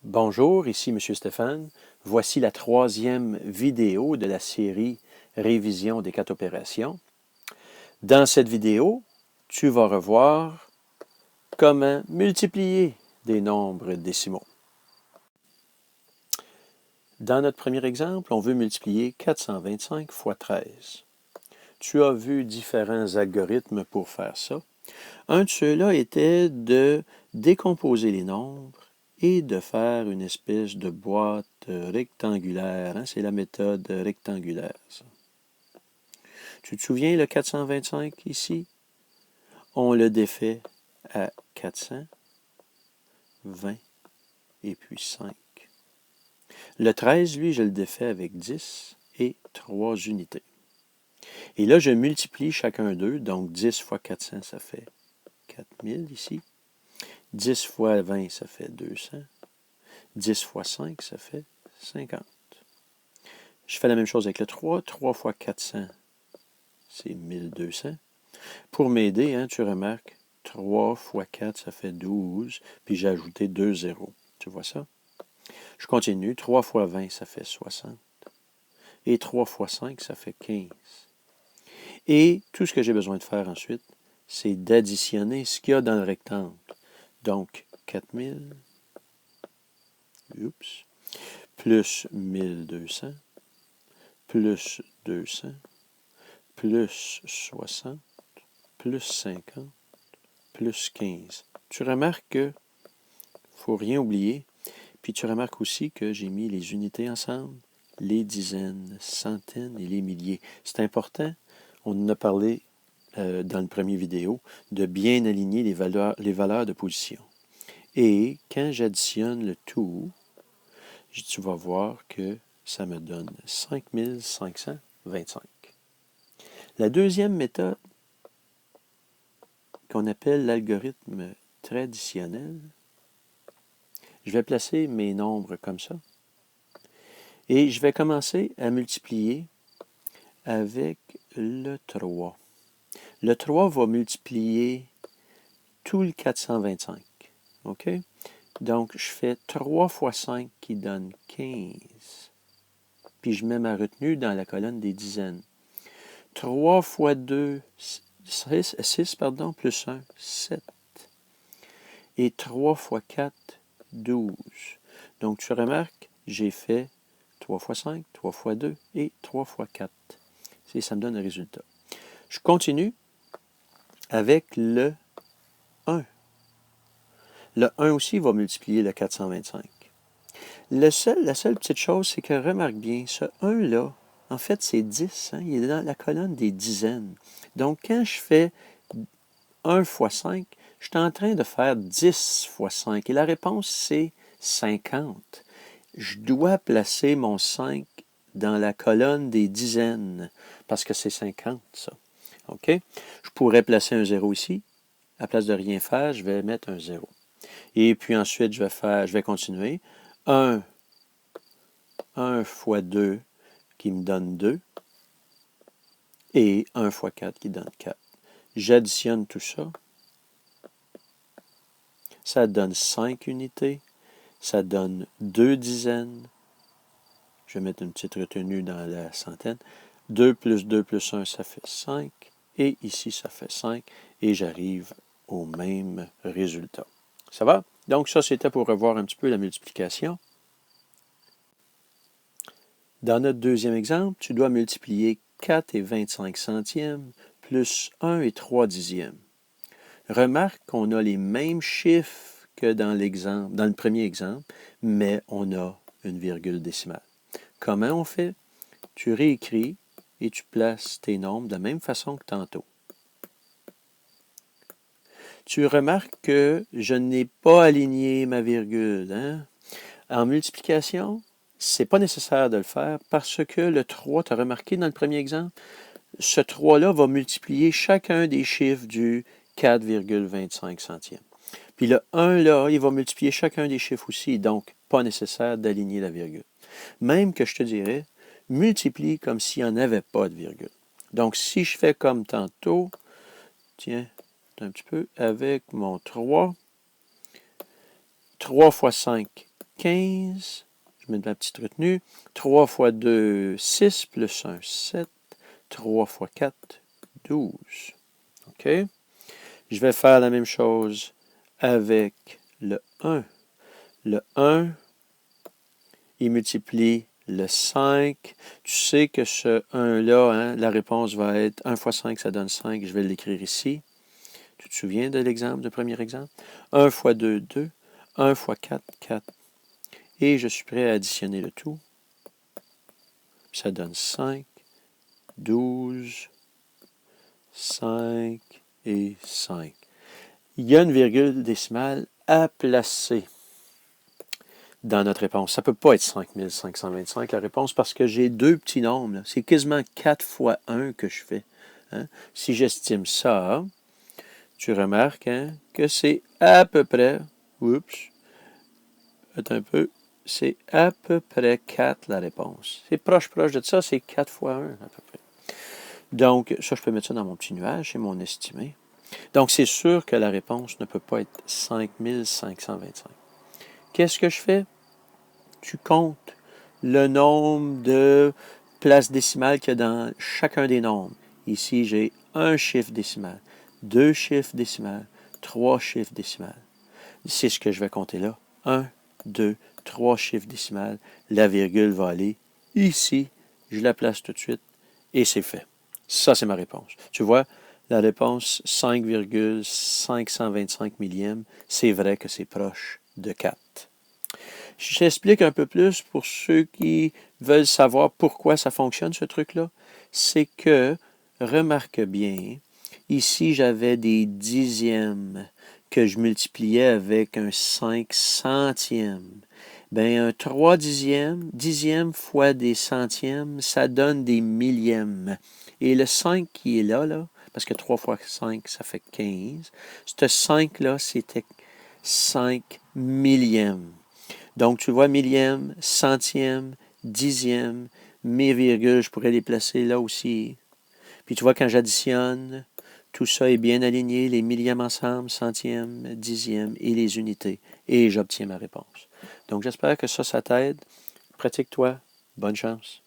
Bonjour, ici M. Stéphane. Voici la troisième vidéo de la série Révision des 4 opérations. Dans cette vidéo, tu vas revoir comment multiplier des nombres décimaux. Dans notre premier exemple, on veut multiplier 425 fois 13. Tu as vu différents algorithmes pour faire ça. Un de ceux-là était de décomposer les nombres et de faire une espèce de boîte rectangulaire. C'est la méthode rectangulaire, ça. Tu te souviens, le 425 ici? On le défait à 400, 20 et puis 5. Le 13, lui, je le défais avec 10 et 3 unités. Et là, je multiplie chacun d'eux. Donc, 10 fois 400, ça fait 4000 ici. 10 fois 20, ça fait 200. 10 fois 5, ça fait 50. Je fais la même chose avec le 3. 3 fois 400, c'est 1200. Pour m'aider, tu remarques, 3 fois 4, ça fait 12. Puis j'ai ajouté 2 zéros. Tu vois ça? Je continue. 3 fois 20, ça fait 60. Et 3 fois 5, ça fait 15. Et tout ce que j'ai besoin de faire ensuite, c'est d'additionner ce qu'il y a dans le rectangle. Donc, 4000, plus 1200, plus 200, plus 60, plus 50, plus 15. Tu remarques que ne faut rien oublier. Puis tu remarques aussi que j'ai mis les unités ensemble, les dizaines, centaines et les milliers. C'est important, on en a parlé dans le premier vidéo, de bien aligner les valeurs de position. Et quand j'additionne le tout, tu vas voir que ça me donne 5525. La deuxième méthode, qu'on appelle l'algorithme traditionnel, je vais placer mes nombres comme ça. Et je vais commencer à multiplier avec le 3. Le 3 va multiplier tout le 425. OK? Donc, je fais 3 fois 5 qui donne 15. Puis je mets ma retenue dans la colonne des dizaines. 3 fois 2, 6 plus 1, 7. Et 3 fois 4, 12. Donc, tu remarques, j'ai fait 3 fois 5, 3 fois 2 et 3 fois 4. Et ça me donne un résultat. Je continue avec le 1. Le 1 aussi va multiplier le 425. La seule petite chose, c'est que remarque bien, ce 1-là, en fait, c'est 10. Il est dans la colonne des dizaines. Donc, quand je fais 1 fois 5, je suis en train de faire 10 fois 5. Et la réponse, c'est 50. Je dois placer mon 5 dans la colonne des dizaines, parce que c'est 50, ça. OK? Je pourrais placer un 0 ici. À la place de rien faire, je vais mettre un 0. Et puis ensuite, je vais continuer. 1 fois 2 qui me donne 2. Et 1 fois 4 qui donne 4. J'additionne tout ça. Ça donne 5 unités. Ça donne 2 dizaines. Je vais mettre une petite retenue dans la centaine. 2 plus 2 plus 1, ça fait 5. Et ici, ça fait 5. Et j'arrive au même résultat. Ça va? Donc, ça, c'était pour revoir un petit peu la multiplication. Dans notre deuxième exemple, tu dois multiplier 4 et 25 centièmes plus 1 et 3 dixièmes. Remarque qu'on a les mêmes chiffres que dans le premier exemple, mais on a une virgule décimale. Comment on fait? Tu réécris et tu places tes nombres de la même façon que tantôt. Tu remarques que je n'ai pas aligné ma virgule. En multiplication, ce n'est pas nécessaire de le faire parce que le 3, tu as remarqué dans le premier exemple, ce 3-là va multiplier chacun des chiffres du 4,25 centièmes. Puis le 1, là, il va multiplier chacun des chiffres aussi, donc pas nécessaire d'aligner la virgule. Même que je te dirais, multiplie comme s'il n'y en avait pas de virgule. Donc, si je fais comme tantôt, tiens, un petit peu, avec mon 3, 3 fois 5, 15. Je mets de ma petite retenue. 3 fois 2, 6, plus 1, 7. 3 fois 4, 12. OK? Je vais faire la même chose avec le 1. Le 1, il multiplie le 5. Tu sais que ce 1-là, hein, la réponse va être 1 fois 5, ça donne 5. Je vais l'écrire ici. Tu te souviens de l'exemple, du premier exemple? 1 fois 2, 2. 1 fois 4, 4. Et je suis prêt à additionner le tout. Ça donne 5, 12, 5 et 5. Il y a une virgule décimale à placer dans notre réponse. Ça ne peut pas être 5525 la réponse parce que j'ai deux petits nombres. C'est quasiment 4 fois 1 que je fais. Hein? Si j'estime ça, tu remarques que c'est à peu près, attends un peu, c'est à peu près 4 la réponse. C'est proche de ça, c'est 4 fois 1 à peu près. Donc, ça, je peux mettre ça dans mon petit nuage, c'est mon estimé. Donc, c'est sûr que la réponse ne peut pas être 5525. Qu'est-ce que je fais? Tu comptes le nombre de places décimales qu'il y a dans chacun des nombres. Ici, j'ai un chiffre décimal, 2 chiffres décimales, 3 chiffres décimales. C'est ce que je vais compter là. 1, 2, 3 chiffres décimales. La virgule va aller ici. Je la place tout de suite et c'est fait. Ça, c'est ma réponse. Tu vois, la réponse 5,525 millièmes, c'est vrai que c'est proche de 4. Je t'explique un peu plus pour ceux qui veulent savoir pourquoi ça fonctionne, ce truc-là. C'est que, remarque bien, ici, j'avais des dixièmes que je multipliais avec un 5 centièmes. Bien, un 3 dixième fois des centièmes, ça donne des millièmes. Et le 5 qui est là, parce que 3 fois 5, ça fait 15, ce 5-là, c'était 5 millièmes. Donc, tu vois, millième, centième, dixième, mes virgules, je pourrais les placer là aussi. Puis tu vois, quand j'additionne, tout ça est bien aligné, les millièmes ensemble, centième, dixième et les unités. Et j'obtiens ma réponse. Donc, j'espère que ça t'aide. Pratique-toi. Bonne chance.